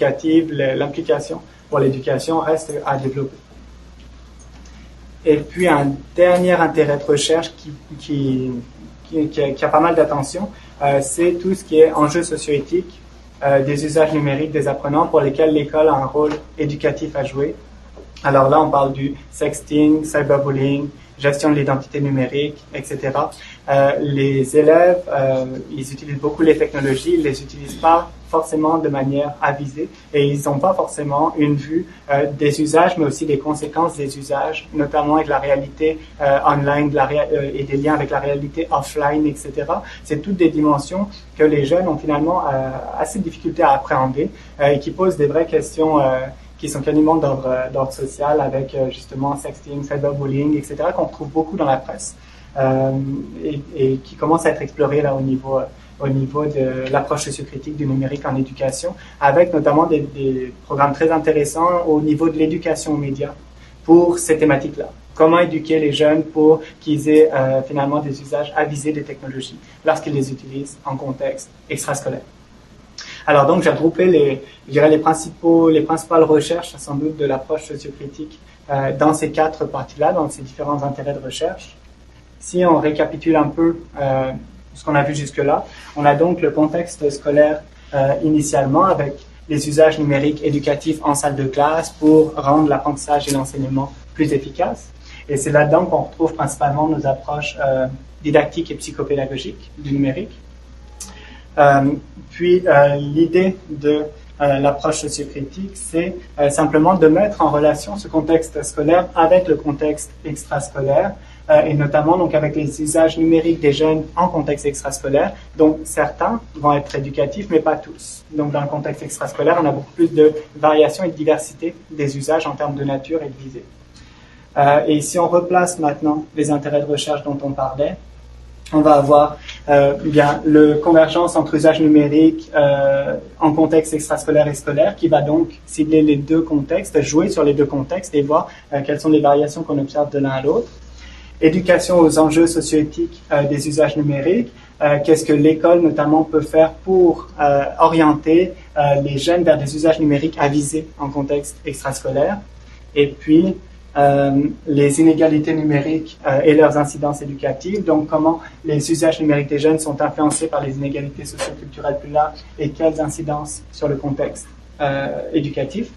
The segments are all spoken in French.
éducative, l'implication pour l'éducation reste à développer. Et puis un dernier intérêt de recherche qui a pas mal d'attention, c'est tout ce qui est enjeux socio-éthiques, des usages numériques des apprenants pour lesquels l'école a un rôle éducatif à jouer. Alors là, on parle du sexting, cyberbullying, gestion de l'identité numérique, etc. Les élèves, ils utilisent beaucoup les technologies, ils les utilisent pas forcément de manière avisée et ils n'ont pas forcément une vue des usages, mais aussi des conséquences des usages, notamment avec la réalité online et des liens avec la réalité offline, etc. C'est toutes des dimensions que les jeunes ont finalement assez de difficultés à appréhender et qui posent des vraies questions qui sont quasiment d'ordre social avec justement sexting, cyberbullying, etc., qu'on trouve beaucoup dans la presse et qui commencent à être explorés là au niveau de l'approche sociocritique du numérique en éducation, avec notamment des programmes très intéressants au niveau de l'éducation aux médias pour ces thématiques-là. Comment éduquer les jeunes pour qu'ils aient finalement des usages avisés des technologies lorsqu'ils les utilisent en contexte extrascolaire. Alors donc, j'ai regroupé les principales recherches, sans doute, de l'approche sociocritique dans ces 4 parties-là, dans ces différents intérêts de recherche. Si on récapitule un peu ce qu'on a vu jusque-là, on a donc le contexte scolaire initialement avec les usages numériques éducatifs en salle de classe pour rendre l'apprentissage et l'enseignement plus efficaces. Et c'est là-dedans qu'on retrouve principalement nos approches didactiques et psychopédagogiques du numérique. Puis l'idée de l'approche sociocritique, c'est simplement de mettre en relation ce contexte scolaire avec le contexte extrascolaire et notamment donc avec les usages numériques des jeunes en contexte extrascolaire. Donc certains vont être éducatifs, mais pas tous. Donc dans le contexte extrascolaire, on a beaucoup plus de variation et de diversité des usages en termes de nature et de visée. Et si on replace maintenant les intérêts de recherche dont on parlait, on va avoir bien le convergence entre usages numériques en contexte extrascolaire et scolaire qui va donc cibler les 2 contextes, jouer sur les 2 contextes et voir quelles sont les variations qu'on observe de l'un à l'autre. Éducation aux enjeux socio-éthiques des usages numériques, qu'est-ce que l'école notamment peut faire pour orienter les jeunes vers des usages numériques avisés en contexte extrascolaire. Et puis les inégalités numériques et leurs incidences éducatives, donc comment les usages numériques des jeunes sont influencés par les inégalités socio-culturelles plus larges et quelles incidences sur le contexte éducatif,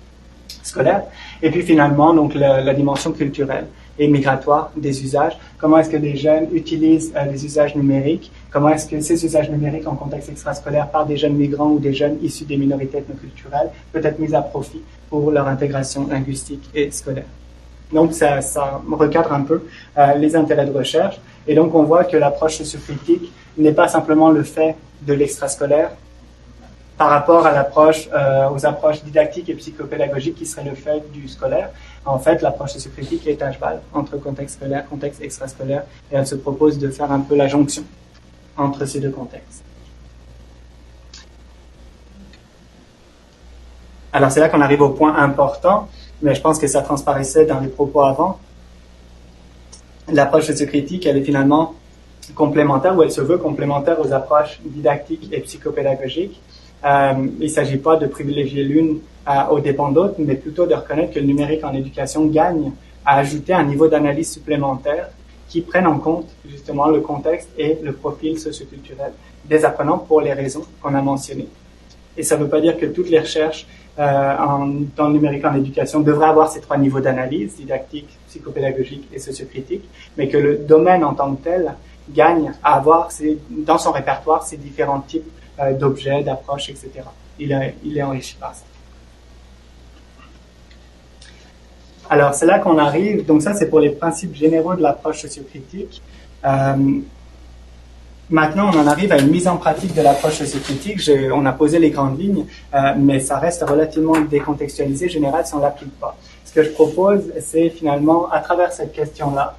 scolaire. Et puis finalement, donc la dimension culturelle et migratoire des usages. Comment est-ce que les jeunes utilisent les usages numériques? Comment est-ce que ces usages numériques en contexte extrascolaire par des jeunes migrants ou des jeunes issus des minorités ethnoculturelles peut être mis à profit pour leur intégration linguistique et scolaire? Donc, ça recadre un peu les intérêts de recherche. Et donc, on voit que l'approche sociocritique n'est pas simplement le fait de l'extrascolaire par rapport à aux approches didactiques et psychopédagogiques qui seraient le fait du scolaire. En fait, l'approche sociocritique est à cheval entre contexte scolaire, contexte extrascolaire, et elle se propose de faire un peu la jonction entre ces 2 contextes. Alors, c'est là qu'on arrive au point important, mais je pense que ça transparaissait dans les propos avant. L'approche sociocritique, elle est finalement complémentaire, ou elle se veut complémentaire aux approches didactiques et psychopédagogiques. Il ne s'agit pas de privilégier l'une aux dépens d'autres, mais plutôt de reconnaître que le numérique en éducation gagne à ajouter un niveau d'analyse supplémentaire qui prenne en compte justement le contexte et le profil socioculturel des apprenants pour les raisons qu'on a mentionnées. Et ça ne veut pas dire que toutes les recherches dans le numérique en éducation devraient avoir ces 3 niveaux d'analyse, didactique, psychopédagogique et sociocritique, mais que le domaine en tant que tel gagne à avoir dans son répertoire ces différents types d'objets, d'approches, etc. Il est enrichi par ça. Alors, c'est là qu'on arrive, donc ça c'est pour les principes généraux de l'approche sociocritique. Maintenant, on en arrive à une mise en pratique de l'approche sociocritique. On a posé les grandes lignes, mais ça reste relativement décontextualisé, général, si on ne l'applique pas. Ce que je propose, c'est finalement, à travers cette question-là,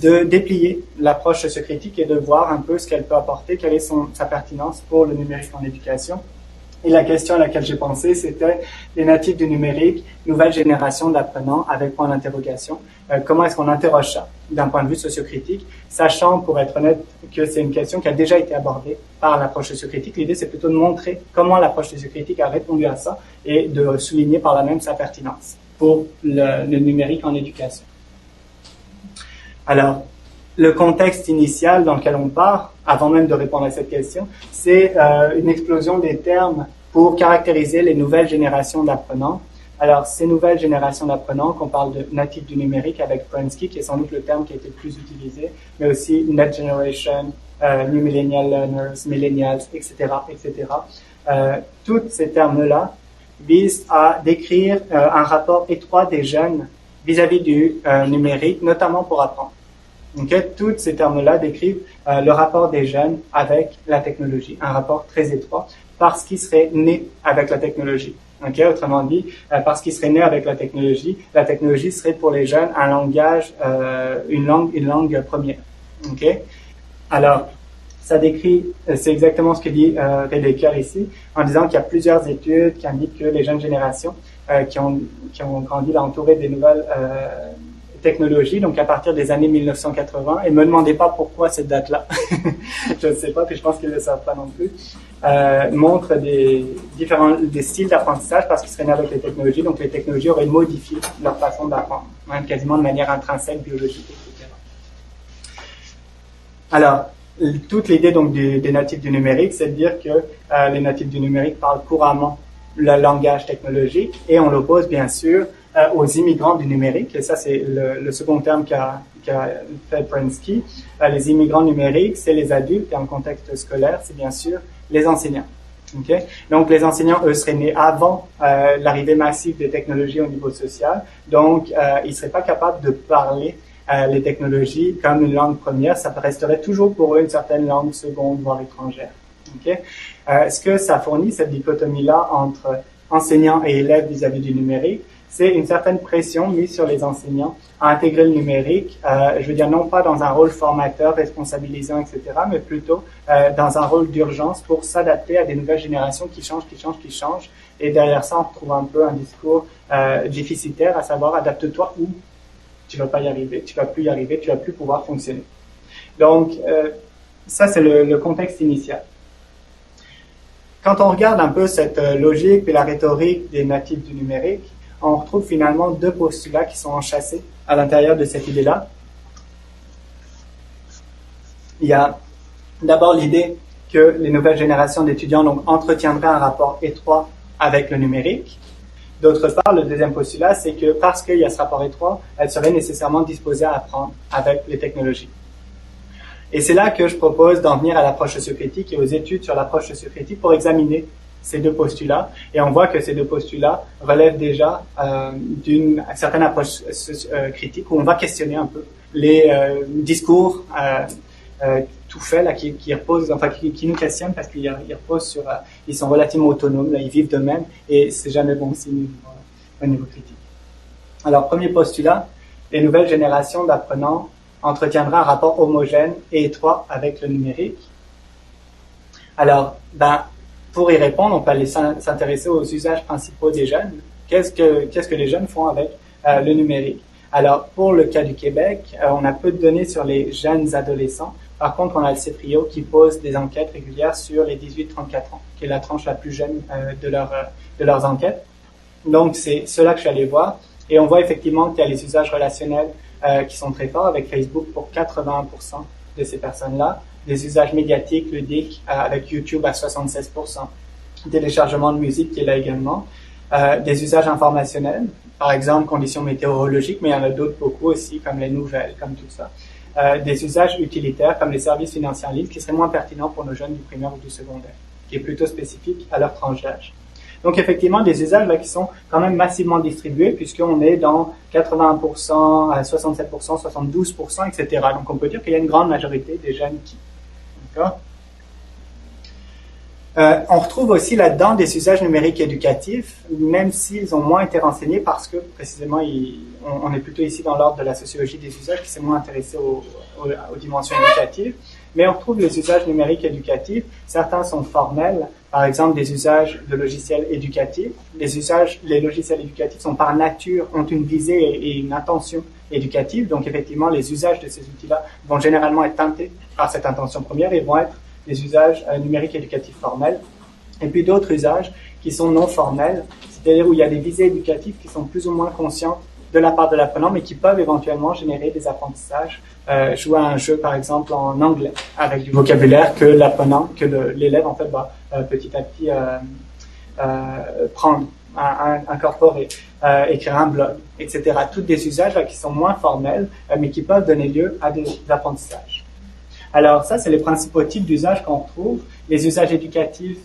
de déplier l'approche sociocritique et de voir un peu ce qu'elle peut apporter, quelle est sa pertinence pour le numérique en éducation. Et la question à laquelle j'ai pensé, c'était les natifs du numérique, nouvelle génération d'apprenants avec point d'interrogation. Comment est-ce qu'on interroge ça? d'un point de vue sociocritique, sachant, pour être honnête, que c'est une question qui a déjà été abordée par l'approche sociocritique. L'idée, c'est plutôt de montrer comment l'approche sociocritique a répondu à ça et de souligner par là même sa pertinence pour le numérique en éducation. Alors, le contexte initial dans lequel on part, avant même de répondre à cette question, c'est une explosion des termes pour caractériser les nouvelles générations d'apprenants. Alors, ces nouvelles générations d'apprenants, qu'on parle de natifs du numérique avec Prensky, qui est sans doute le terme qui a été le plus utilisé, mais aussi Next Generation, New Millennial Learners, Millennials, etc., etc. Tous ces termes-là visent à décrire un rapport étroit des jeunes vis-à-vis du numérique, notamment pour apprendre. Okay? Tous ces termes-là décrivent le rapport des jeunes avec la technologie, un rapport très étroit, parce qu'ils seraient nés avec la technologie. Okay? Autrement dit, parce qu'ils seraient nés avec la technologie serait pour les jeunes un langage, une langue première. Okay? Alors, ça décrit, c'est exactement ce que dit Redeker ici, en disant qu'il y a plusieurs études qui indiquent que les jeunes générations qui ont grandi là entourées des nouvelles technologies, donc à partir des années 1980, et me demandez pas pourquoi cette date-là, je ne sais pas, puis je pense qu'ils ne le savent pas non plus, montrent des styles d'apprentissage parce qu'ils seraient nés avec les technologies, donc les technologies auraient modifié leur façon d'apprendre, hein, quasiment de manière intrinsèque, biologique, etc. Alors, toute l'idée donc des natifs du numérique, c'est de dire que les natifs du numérique parlent couramment le langage technologique, et on l'oppose bien sûr aux immigrants du numérique, et ça c'est le second terme qu'a fait Prensky. Les immigrants numériques, c'est les adultes, et en contexte scolaire, c'est bien sûr les enseignants. Okay? Donc les enseignants, eux, seraient nés avant l'arrivée massive des technologies au niveau social, donc ils ne seraient pas capables de parler les technologies comme une langue première, ça resterait toujours pour eux une certaine langue seconde, voire étrangère. Okay? Ce que ça fournit, cette dichotomie-là entre enseignants et élèves vis-à-vis du numérique, c'est une certaine pression mise sur les enseignants à intégrer le numérique, je veux dire non pas dans un rôle formateur, responsabilisant, etc., mais plutôt dans un rôle d'urgence pour s'adapter à des nouvelles générations qui changent, et derrière ça, on retrouve un peu un discours déficitaire, à savoir adapte-toi ou tu vas pas y arriver, tu vas plus y arriver, tu vas plus pouvoir fonctionner. Donc, ça c'est le contexte initial. Quand on regarde un peu cette logique et la rhétorique des natifs du numérique, on retrouve finalement deux postulats qui sont enchâssés à l'intérieur de cette idée-là. Il y a d'abord l'idée que les nouvelles générations d'étudiants donc entretiendraient un rapport étroit avec le numérique. D'autre part, le deuxième postulat, c'est que parce qu'il y a ce rapport étroit, elles seraient nécessairement disposées à apprendre avec les technologies. Et c'est là que je propose d'en venir à l'approche sociocritique et aux études sur l'approche sociocritique pour examiner ces deux postulats. Et on voit que ces deux postulats relèvent déjà d'une certaine approche critique où on va questionner un peu les discours tout faits là qui reposent, enfin qui nous questionnent parce qu'ils reposent sur, ils sont relativement autonomes, là, ils vivent d'eux-mêmes et c'est jamais bon signe au niveau critique. Alors premier postulat, les nouvelles générations d'apprenants entretiendraient un rapport homogène et étroit avec le numérique. Alors, pour y répondre, on peut aller s'intéresser aux usages principaux des jeunes. Qu'est-ce que les jeunes font avec le numérique? Alors, pour le cas du Québec, on a peu de données sur les jeunes adolescents. Par contre, on a le CEPRIO qui pose des enquêtes régulières sur les 18-34 ans, qui est la tranche la plus jeune de leurs enquêtes. Donc, c'est cela que je suis allé voir. Et on voit effectivement qu'il y a les usages relationnels qui sont très forts avec Facebook pour 81% de ces personnes-là. Des usages médiatiques, ludiques, avec YouTube à 76%. Téléchargement de musique qui est là également. Des usages informationnels, par exemple conditions météorologiques, mais il y en a d'autres beaucoup aussi, comme les nouvelles, comme tout ça. Des usages utilitaires, comme les services financiers en ligne, qui seraient moins pertinents pour nos jeunes du primaire ou du secondaire, qui est plutôt spécifique à leur tranche d'âge. Donc effectivement, des usages là qui sont quand même massivement distribués, puisqu'on est dans 80%, 67%, 72%, etc. Donc on peut dire qu'il y a une grande majorité des jeunes qui... D'accord? On retrouve aussi là-dedans des usages numériques éducatifs, même s'ils ont moins été renseignés parce que, précisément, on est plutôt ici dans l'ordre de la sociologie des usages qui s'est moins intéressé aux dimensions éducatives. Mais on retrouve les usages numériques éducatifs. Certains sont formels, par exemple des usages de logiciels éducatifs. Les logiciels éducatifs sont par nature, ont une visée et une intention éducative. Donc, effectivement, les usages de ces outils-là vont généralement être teintés par cette intention première et vont être des usages numériques éducatifs formels. Et puis d'autres usages qui sont non formels, c'est-à-dire où il y a des visées éducatives qui sont plus ou moins conscientes de la part de l'apprenant, mais qui peuvent éventuellement générer des apprentissages. Jouer à un jeu, par exemple, en anglais, avec du vocabulaire que l'apprenant, que l'élève, en fait, va petit à petit prendre, incorporer, écrire un blog, etc. Tous des usages là, qui sont moins formels, mais qui peuvent donner lieu à des apprentissages. Alors ça, c'est les principaux types d'usages qu'on retrouve. Les usages éducatifs,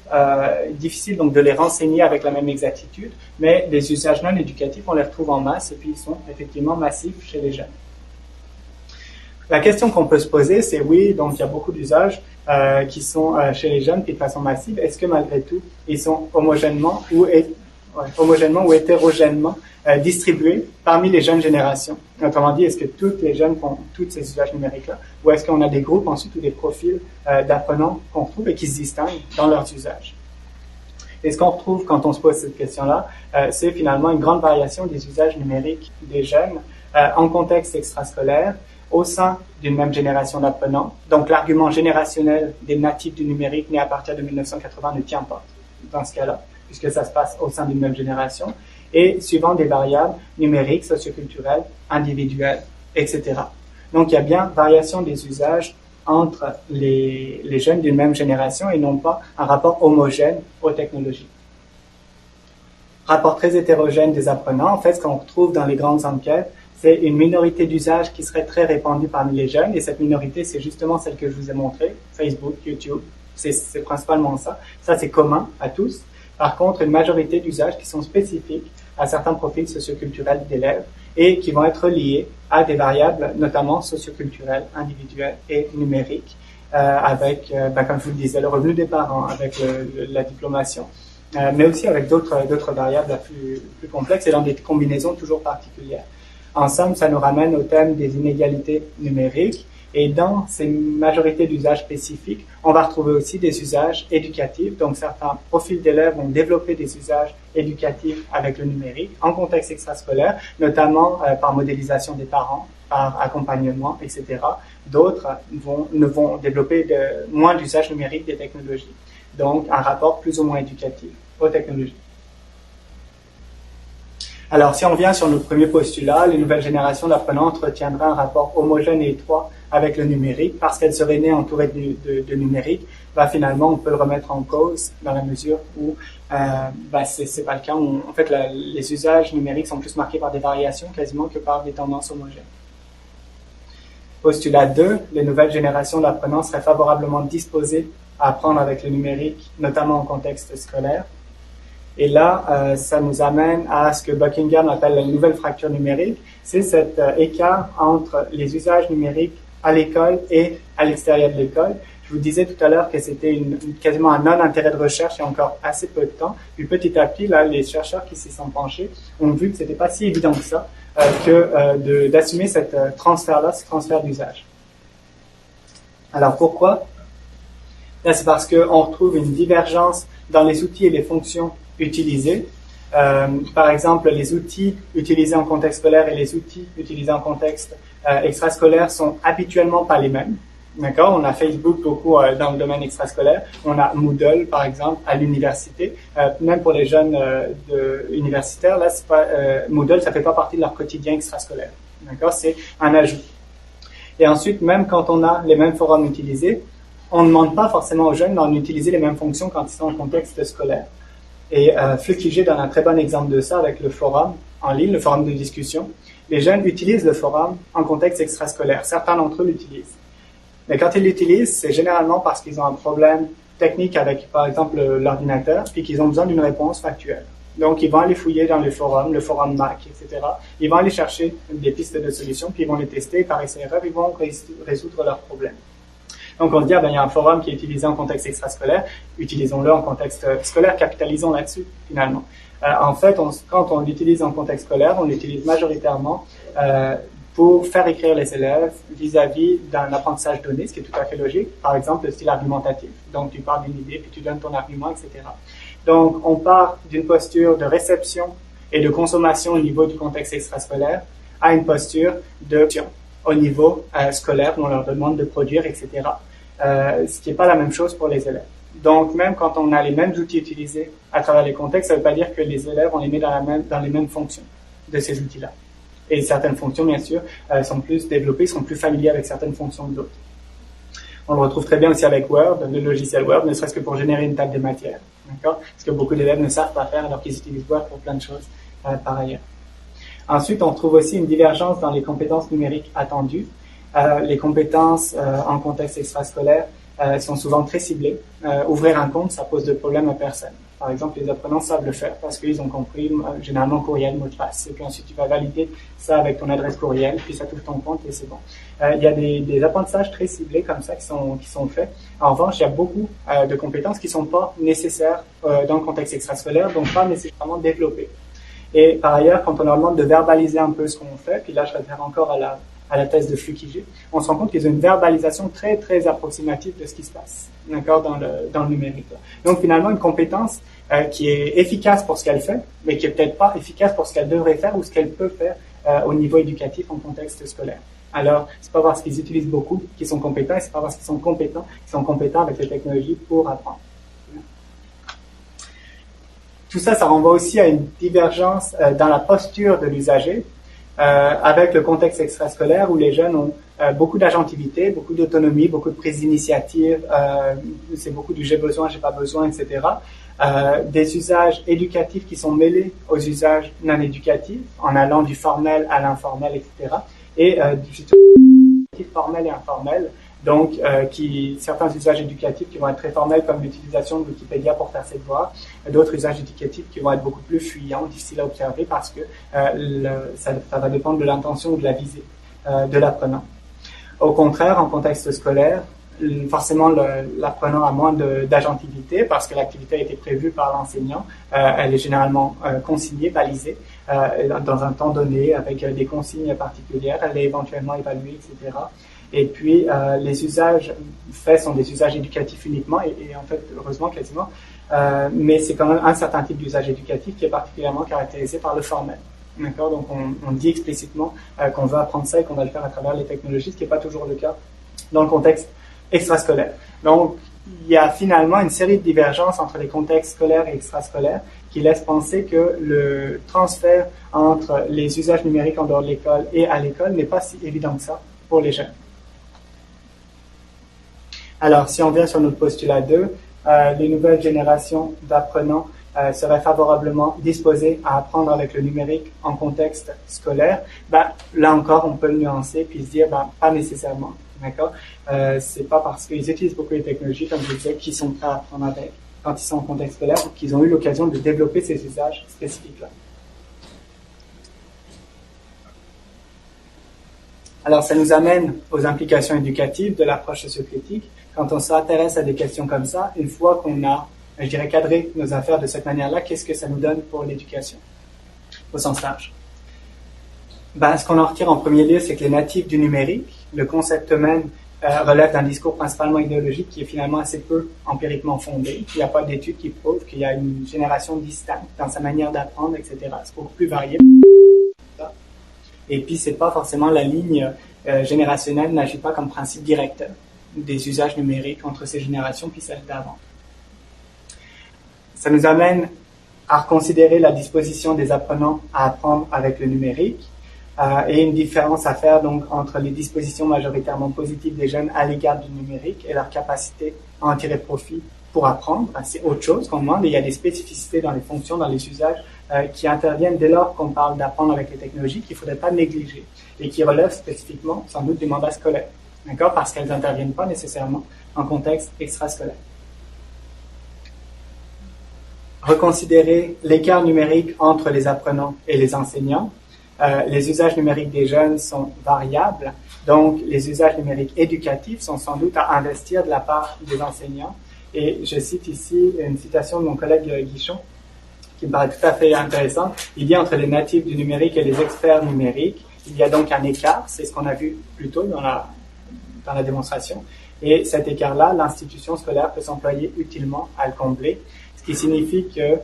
difficiles donc de les renseigner avec la même exactitude, mais les usages non éducatifs, on les retrouve en masse et puis ils sont effectivement massifs chez les jeunes. La question qu'on peut se poser, c'est oui, donc il y a beaucoup d'usages qui sont chez les jeunes puis de façon massive. Est-ce que malgré tout, ils sont homogènement ou hétérogènement distribués parmi les jeunes générations? Autrement dit, est-ce que toutes les jeunes font tous ces usages numériques-là, ou est-ce qu'on a des groupes ensuite ou des profils d'apprenants qu'on trouve et qui se distinguent dans leurs usages? Et ce qu'on retrouve quand on se pose cette question-là, c'est finalement une grande variation des usages numériques des jeunes en contexte extrascolaire, au sein d'une même génération d'apprenants. Donc l'argument générationnel des natifs du numérique né à partir de 1980 ne tient pas dans ce cas-là, puisque ça se passe au sein d'une même génération, et suivant des variables numériques, socioculturelles, individuelles, etc. Donc il y a bien variation des usages entre les jeunes d'une même génération et non pas un rapport homogène aux technologies. Rapport très hétérogène des apprenants, en fait ce qu'on retrouve dans les grandes enquêtes, c'est une minorité d'usages qui serait très répandue parmi les jeunes, et cette minorité, c'est justement celle que je vous ai montrée, Facebook, YouTube, c'est principalement ça. Ça, c'est commun à tous. Par contre, une majorité d'usages qui sont spécifiques à certains profils socioculturels d'élèves et qui vont être liés à des variables, notamment socioculturelles, individuelles et numériques, avec, comme je vous le disais, le revenu des parents, avec la diplomation, mais aussi avec d'autres variables plus complexes et dans des combinaisons toujours particulières. En somme, ça nous ramène au thème des inégalités numériques. Et dans ces majorités d'usages spécifiques, on va retrouver aussi des usages éducatifs. Donc, certains profils d'élèves vont développer des usages éducatifs avec le numérique en contexte extrascolaire, notamment par modélisation des parents, par accompagnement, etc. D'autres vont développer moins d'usage numérique des technologies. Donc, un rapport plus ou moins éducatif aux technologies. Alors, si on vient sur notre premier postulat, les nouvelles générations d'apprenants entretiendraient un rapport homogène et étroit avec le numérique, parce qu'elles seraient nées entourées de numérique, finalement, on peut le remettre en cause dans la mesure où c'est pas le cas. En fait, les usages numériques sont plus marqués par des variations quasiment que par des tendances homogènes. Postulat 2, les nouvelles générations d'apprenants seraient favorablement disposées à apprendre avec le numérique, notamment en contexte scolaire. Et là, ça nous amène à ce que Buckingham appelle la nouvelle fracture numérique. C'est cet écart entre les usages numériques à l'école et à l'extérieur de l'école. Je vous disais tout à l'heure que c'était quasiment un non-intérêt de recherche il y a encore assez peu de temps. Puis petit à petit, là, les chercheurs qui s'y sont penchés ont vu que c'était pas si évident que ça d'assumer ce transfert d'usage. Alors pourquoi? Là, c'est parce qu'on retrouve une divergence dans les outils et les fonctions utilisés. Par exemple, les outils utilisés en contexte scolaire et les outils utilisés en contexte extrascolaire sont habituellement pas les mêmes. D'accord? On a Facebook beaucoup dans le domaine extrascolaire. On a Moodle, par exemple, à l'université. Même pour les jeunes universitaires, là, c'est pas, Moodle, ça fait pas partie de leur quotidien extrascolaire. D'accord? C'est un ajout. Et ensuite, même quand on a les mêmes forums utilisés, on ne demande pas forcément aux jeunes d'en utiliser les mêmes fonctions quand ils sont en contexte scolaire. Et Flukiger donne un très bon exemple de ça avec le forum en ligne, le forum de discussion. Les jeunes utilisent le forum en contexte extrascolaire. Certains d'entre eux l'utilisent. Mais quand ils l'utilisent, c'est généralement parce qu'ils ont un problème technique avec, par exemple, l'ordinateur, puis qu'ils ont besoin d'une réponse factuelle. Donc, ils vont aller fouiller dans le forum Mac, etc. Ils vont aller chercher des pistes de solutions, puis ils vont les tester, et par essai-erreur, ils vont résoudre leurs problèmes. Donc, on se dit, il y a un forum qui est utilisé en contexte extrascolaire, utilisons-le en contexte scolaire, capitalisons là-dessus, finalement. En fait, quand on l'utilise en contexte scolaire, on l'utilise majoritairement pour faire écrire les élèves vis-à-vis d'un apprentissage donné, ce qui est tout à fait logique. Par exemple, le style argumentatif. Donc, tu parles d'une idée, puis tu donnes ton argument, etc. Donc, on part d'une posture de réception et de consommation au niveau du contexte extrascolaire à une posture de au niveau scolaire, où on leur demande de produire, etc. Ce qui n'est pas la même chose pour les élèves. Donc, même quand on a les mêmes outils utilisés à travers les contextes, ça ne veut pas dire que les élèves, on les met dans les mêmes fonctions de ces outils-là. Et certaines fonctions, bien sûr, sont plus développées, sont plus familiers avec certaines fonctions que d'autres. On le retrouve très bien aussi avec Word, le logiciel Word, ne serait-ce que pour générer une table des matières. D'accord? Ce que beaucoup d'élèves ne savent pas faire alors qu'ils utilisent Word pour plein de choses par ailleurs. Ensuite, on trouve aussi une divergence dans les compétences numériques attendues. Les compétences en contexte extrascolaire sont souvent très ciblées. Ouvrir un compte, ça pose de problème à personne. Par exemple, les apprenants savent le faire parce qu'ils ont compris généralement courriel, mot de passe. Et puis ensuite, tu vas valider ça avec ton adresse courriel, puis ça t'ouvre ton compte et c'est bon. Il y a des apprentissages très ciblés comme ça qui sont faits. En revanche, il y a beaucoup de compétences qui sont pas nécessaires dans le contexte extrascolaire, donc pas nécessairement développées. Et par ailleurs, quand on leur demande de verbaliser un peu ce qu'on fait, puis là je réfère encore à la thèse de Fukige, on se rend compte qu'ils ont une verbalisation très très approximative de ce qui se passe, d'accord, dans le numérique. Donc finalement une compétence qui est efficace pour ce qu'elle fait, mais qui est peut-être pas efficace pour ce qu'elle devrait faire ou ce qu'elle peut faire au niveau éducatif en contexte scolaire. Alors c'est pas parce qu'ils utilisent beaucoup qu'ils sont compétents, et c'est pas parce qu'ils sont compétents avec les technologies pour apprendre. Tout ça, ça renvoie aussi à une divergence dans la posture de l'usager avec le contexte extrascolaire où les jeunes ont beaucoup d'agentivité, beaucoup d'autonomie, beaucoup de prise d'initiative, c'est beaucoup du j'ai besoin, j'ai pas besoin, etc. Des usages éducatifs qui sont mêlés aux usages non éducatifs, en allant du formel à l'informel, etc. Et du formel et informel. Donc, certains usages éducatifs qui vont être très formels, comme l'utilisation de Wikipédia pour faire ses devoirs, d'autres usages éducatifs qui vont être beaucoup plus fuyants, difficiles à observer, parce que ça va dépendre de l'intention ou de la visée de l'apprenant. Au contraire, en contexte scolaire, forcément l'apprenant a moins d'agentivité parce que l'activité a été prévue par l'enseignant. Elle est généralement consignée, balisée dans un temps donné avec des consignes particulières. Elle est éventuellement évaluée, etc. Et puis, les usages faits sont des usages éducatifs uniquement, et en fait, heureusement, quasiment, mais c'est quand même un certain type d'usage éducatif qui est particulièrement caractérisé par le formel. D'accord? Donc, on dit explicitement qu'on veut apprendre ça et qu'on va le faire à travers les technologies, ce qui n'est pas toujours le cas dans le contexte extrascolaire. Donc, il y a finalement une série de divergences entre les contextes scolaires et extrascolaires qui laissent penser que le transfert entre les usages numériques en dehors de l'école et à l'école n'est pas si évident que ça pour les jeunes. Alors, si on vient sur notre postulat 2, les nouvelles générations d'apprenants seraient favorablement disposées à apprendre avec le numérique en contexte scolaire. Là encore, on peut le nuancer puis se dire, pas nécessairement. D'accord? C'est pas parce qu'ils utilisent beaucoup les technologies, comme je disais, qu'ils sont prêts à apprendre avec quand ils sont en contexte scolaire ou qu'ils ont eu l'occasion de développer ces usages spécifiques-là. Alors, ça nous amène aux implications éducatives de l'approche sociocritique. Quand on s'intéresse à des questions comme ça, une fois qu'on a, je dirais, cadré nos affaires de cette manière-là, qu'est-ce que ça nous donne pour l'éducation, au sens large? Ce qu'on en retire en premier lieu, c'est que les natifs du numérique, le concept même relève d'un discours principalement idéologique qui est finalement assez peu empiriquement fondé. Il n'y a pas d'études qui prouvent qu'il y a une génération distincte dans sa manière d'apprendre, etc. C'est beaucoup plus varié. Et puis, c'est pas forcément la ligne générationnelle n'agit pas comme principe directeur des usages numériques entre ces générations puis celles d'avant. Ça nous amène à reconsidérer la disposition des apprenants à apprendre avec le numérique et une différence à faire donc entre les dispositions majoritairement positives des jeunes à l'égard du numérique et leur capacité à en tirer profit pour apprendre. C'est autre chose qu'on demande et il y a des spécificités dans les fonctions, dans les usages qui interviennent dès lors qu'on parle d'apprendre avec les technologies qu'il ne faudrait pas négliger et qui relèvent spécifiquement sans doute du mandat scolaire, d'accord, parce qu'elles n'interviennent pas nécessairement en contexte extrascolaire. Reconsidérer l'écart numérique entre les apprenants et les enseignants. Les usages numériques des jeunes sont variables, donc les usages numériques éducatifs sont sans doute à investir de la part des enseignants. Et je cite ici une citation de mon collègue Guichon, qui me paraît tout à fait intéressante. Il dit entre les natifs du numérique et les experts numériques, il y a donc un écart, c'est ce qu'on a vu plus tôt dans la démonstration. Et cet écart-là, l'institution scolaire peut s'employer utilement à le combler, ce qui signifie que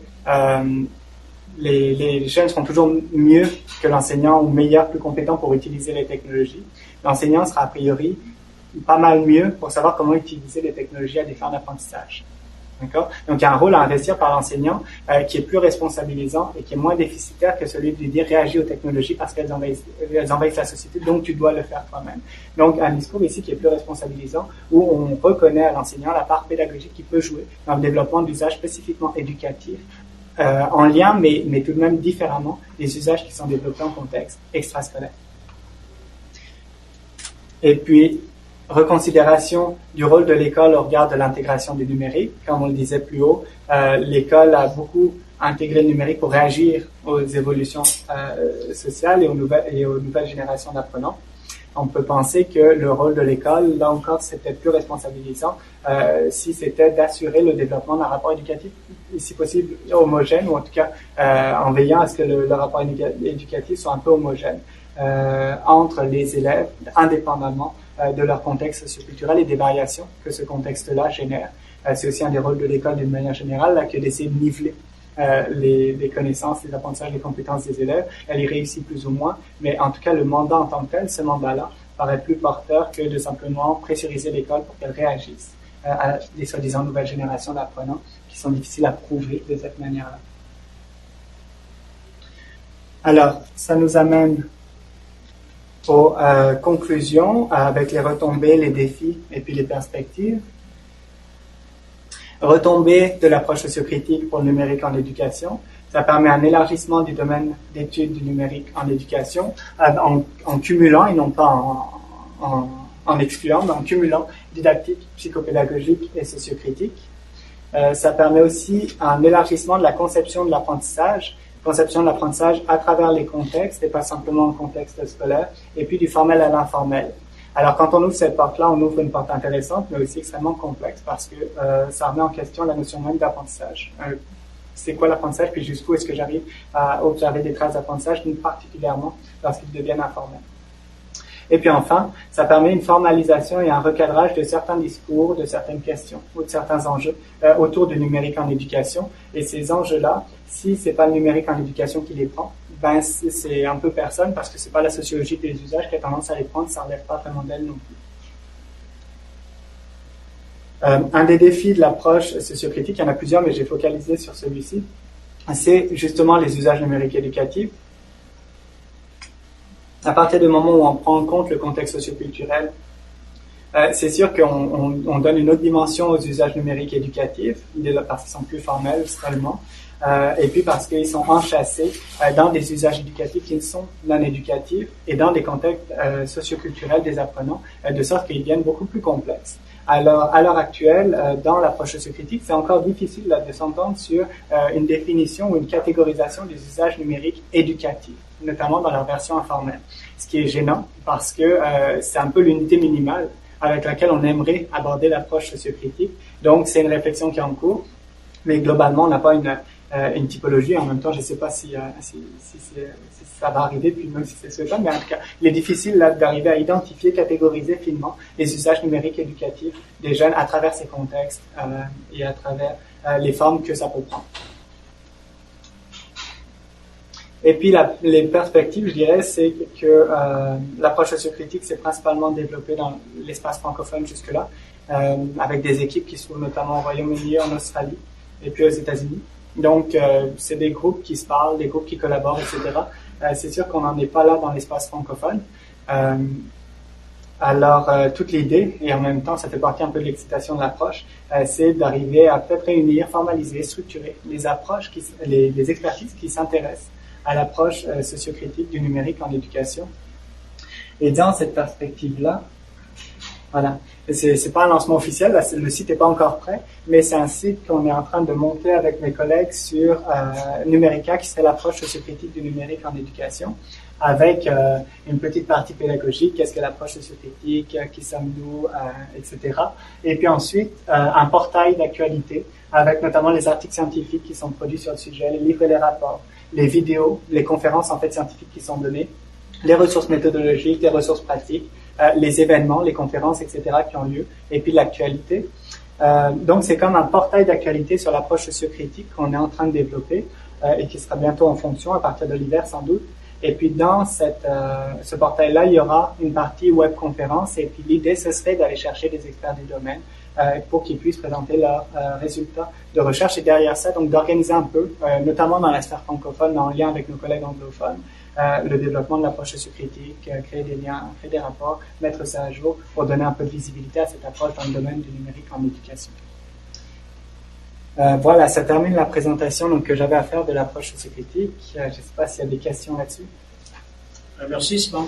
les jeunes seront toujours mieux que l'enseignant ou meilleurs, plus compétents pour utiliser les technologies. L'enseignant sera a priori pas mal mieux pour savoir comment utiliser les technologies à des fins d'apprentissage. D'accord? Donc, il y a un rôle à investir par l'enseignant qui est plus responsabilisant et qui est moins déficitaire que celui de lui dire réagis aux technologies parce qu'elles envahissent la société, donc tu dois le faire toi-même. Donc, un discours ici qui est plus responsabilisant où on reconnaît à l'enseignant la part pédagogique qui peut jouer dans le développement d'usages spécifiquement éducatifs en lien, mais tout de même différemment, des usages qui sont développés en contexte extrascolaire. Et puis, reconsidération du rôle de l'école au regard de l'intégration du numérique. Comme on le disait plus haut, l'école a beaucoup intégré le numérique pour réagir aux évolutions sociales et aux nouvelles générations d'apprenants. On peut penser que le rôle de l'école, là encore, c'est peut-être plus responsabilisant si c'était d'assurer le développement d'un rapport éducatif, si possible, homogène, ou en tout cas en veillant à ce que le rapport éducatif soit un peu homogène entre les élèves, indépendamment de leur contexte socioculturel et des variations que ce contexte-là génère. C'est aussi un des rôles de l'école d'une manière générale là, que d'essayer de niveler les connaissances, les apprentissages, les compétences des élèves. Elle y réussit plus ou moins, mais en tout cas, le mandat en tant que tel, ce mandat-là, paraît plus porteur que de simplement pressuriser l'école pour qu'elle réagisse à des soi-disant nouvelles générations d'apprenants qui sont difficiles à prouver de cette manière-là. Alors, ça nous amène aux conclusions avec les retombées, les défis et puis les perspectives. Retombées de l'approche sociocritique pour le numérique en éducation. Ça permet un élargissement du domaine d'études du numérique en éducation en cumulant et non pas en excluant, mais en cumulant didactique, psychopédagogique et sociocritique. Ça permet aussi un élargissement de la conception de l'apprentissage à travers les contextes et pas simplement en contexte scolaire, et puis du formel à l'informel. Alors, quand on ouvre cette porte-là, on ouvre une porte intéressante, mais aussi extrêmement complexe parce que ça remet en question la notion même d'apprentissage. C'est quoi l'apprentissage, puis jusqu'où est-ce que j'arrive à observer des traces d'apprentissage, particulièrement lorsqu'ils deviennent informels. Et puis enfin, ça permet une formalisation et un recadrage de certains discours, de certaines questions ou de certains enjeux autour du numérique en éducation. Et ces enjeux-là, si c'est pas le numérique en éducation qui les prend, ben c'est un peu personne parce que c'est pas la sociologie des usages qui a tendance à les prendre, ça n'enlève pas vraiment d'elle non plus. Un des défis de l'approche sociocritique, il y en a plusieurs, mais j'ai focalisé sur celui-ci, c'est justement les usages numériques éducatifs. À partir du moment où on prend en compte le contexte socioculturel, c'est sûr qu'on donne une autre dimension aux usages numériques éducatifs, parce qu'ils sont plus formels seulement, et puis parce qu'ils sont enchâssés dans des usages éducatifs qui ne sont non éducatifs et dans des contextes socioculturels des apprenants, de sorte qu'ils deviennent beaucoup plus complexes. Alors, à l'heure actuelle, dans l'approche sociocritique, c'est encore difficile là, de s'entendre sur une définition ou une catégorisation des usages numériques éducatifs, notamment dans leur version informelle. Ce qui est gênant parce que c'est un peu l'unité minimale avec laquelle on aimerait aborder l'approche sociocritique. Donc, c'est une réflexion qui est en cours, mais globalement, on n'a pas une typologie. En même temps, je ne sais pas si ça va arriver, puis même si c'est souhaitable, mais en tout cas, il est difficile là d'arriver à identifier, catégoriser finement les usages numériques éducatifs des jeunes à travers ces contextes et à travers les formes que ça peut prendre. Et puis les perspectives, je dirais, c'est que l'approche sociocritique s'est principalement développée dans l'espace francophone jusque-là, avec des équipes qui se trouvent notamment au Royaume-Uni, en Australie et puis aux États-Unis. Donc, c'est des groupes qui se parlent, des groupes qui collaborent, etc. C'est sûr qu'on n'en est pas là dans l'espace francophone. Alors, toute l'idée, et en même temps, ça fait partie un peu de l'excitation de l'approche, c'est d'arriver à peut-être réunir, formaliser, structurer les approches, les expertises qui s'intéressent à l'approche sociocritique du numérique en éducation. Et dans cette perspective-là, voilà. C'est pas un lancement officiel, là, le site n'est pas encore prêt, mais c'est un site qu'on est en train de monter avec mes collègues sur Numérica, qui serait l'approche sociocritique du numérique en éducation, avec une petite partie pédagogique, qu'est-ce que l'approche sociocritique, qui sommes-nous, etc. Et puis ensuite, un portail d'actualité, avec notamment les articles scientifiques qui sont produits sur le sujet, les livres et les rapports, les vidéos, les conférences en fait scientifiques qui sont données, les ressources méthodologiques, les ressources pratiques, les événements, les conférences, etc. qui ont lieu, et puis l'actualité. Donc c'est comme un portail d'actualité sur l'approche sociocritique qu'on est en train de développer, et qui sera bientôt en fonction à partir de l'hiver sans doute. Et puis dans ce portail-là, il y aura une partie web conférence et puis l'idée ce serait d'aller chercher des experts du domaine pour qu'ils puissent présenter leurs résultats de recherche et derrière ça, donc d'organiser un peu, notamment dans la sphère francophone, en lien avec nos collègues anglophones, le développement de l'approche sociocritique, créer des liens, créer des rapports, mettre ça à jour pour donner un peu de visibilité à cette approche dans le domaine du numérique en éducation. Voilà, ça termine la présentation donc, que j'avais à faire de l'approche sociocritique. Je ne sais pas s'il y a des questions là-dessus. Merci, Sylvain.